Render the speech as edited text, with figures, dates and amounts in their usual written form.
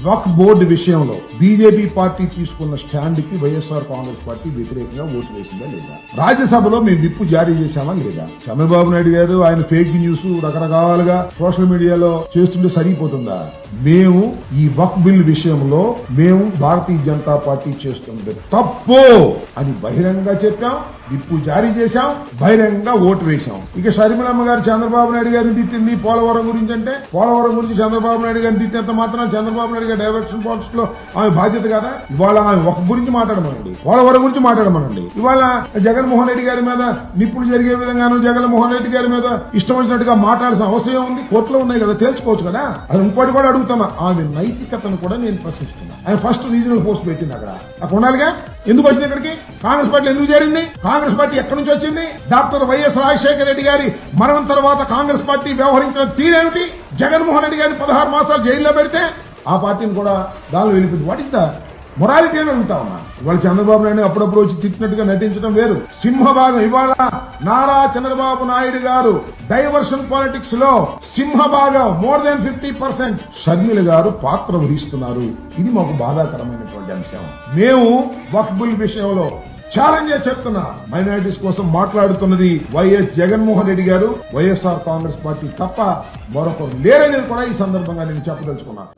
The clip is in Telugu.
వక్ఫ్ బోర్డు విషయంలో బీజేపీ పార్టీ తీసుకున్న స్టాండ్ కి వైఎస్ఆర్ కాంగ్రెస్ పార్టీ వ్యతిరేకంగా ఓటు వేసిందా లేదా? రాజ్యసభలో మేము విప్పు జారీ చేశామా లేదా? చంద్రబాబు నాయుడు గారు ఆయన ఫేక్ న్యూస్ రకరకాలుగా సోషల్ మీడియాలో చేస్తుంటే సరిపోతుందా? మేము ఈ వక్ఫ్ బిల్ విషయంలో మేము భారతీయ జనతా పార్టీ చేస్తున్నది తప్పు అని బహిరంగంగా చెప్పాం, విప్పు జారీ చేశాం, బహిరంగంగా ఓటు వేశాం. ఇక షర్మిలమ్మ గారు చంద్రబాబు నాయుడు గారిని తిట్టింది పోలవరం గురించి అంటే, పోలవరం గురించి చంద్రబాబు నాయుడు గారిని తిట్టినంత మాత్రం చంద్రబాబు నాయుడు గారి డైవర్షన్ పాలిటిక్స్ లో ఆమె బాధ్యత కదా? ఇవాళ ఆమె ఒక గురించి మాట్లాడమనండి, పోలవరం గురించి మాట్లాడమనండి. ఇవాళ జగన్మోహన్ రెడ్డి గారి మీద నిప్పులు జరిగే విధంగాను జగన్మోహన్ రెడ్డి గారి మీద ఇష్టం వచ్చినట్టుగా మాట్లాడాల్సిన అవసరం ఉంది? కోర్టులో ఉన్నాయి కదా, తేల్చుకోవచ్చు కదా. అది ఇంకోటి కూడా అడుగుతున్నా, ఆమె నైతికతను కూడా నేను ప్రశ్నిస్తున్నా. ఆయన ఫస్ట్ రీజనల్ పోస్ట్ పెట్టింది అక్కడ ఉండాలిగా. ఎందుకు వచ్చింది ఇక్కడికి? కాంగ్రెస్ పార్టీ ఎందుకు చేరింది? కాంగ్రెస్ పార్టీ ఎక్కడి నుంచి వచ్చింది? డాక్టర్ వైఎస్ రాజశేఖర రెడ్డి గారి మరణం తర్వాత కాంగ్రెస్ పార్టీ వ్యవహరించిన తీరేమిటి? జగన్మోహన్ రెడ్డి గారిని 16 మాసాలు జైల్లో పెడితే ఆ పార్టీని కూడా దానిలో వెళ్ళిపోయింది. వాట్ ఇస్ ద మొరాలిటీ అని అడుగుతా ఉన్నా. ఇవాళ చంద్రబాబు నాయుడు అప్పుడప్పుడు వచ్చి తిట్టినట్టుగా నటించడం వేరు. సింహభాగం ఇవాళ నారా చంద్రబాబు నాయుడు గారు డైవర్షన్ పాలిటిక్స్ లో సింహభాగం మోర్ దాన్ 50% షర్మిల గారు పాత్ర వహిస్తున్నారు. ఇది మాకు బాధాకరమైనటువంటి అంశం. మేము వక్ఫ్ బిల్ విషయంలో ఛాలెంజ్ చెప్తున్నా, మైనారిటీస్ కోసం మాట్లాడుతున్నది వైఎస్ జగన్మోహన్ రెడ్డి గారు, వైఎస్ఆర్ కాంగ్రెస్ పార్టీ తప్ప మరొకరు లేరనేది కూడా ఈ సందర్భంగా నేను చెప్పదలుచుకున్నాను.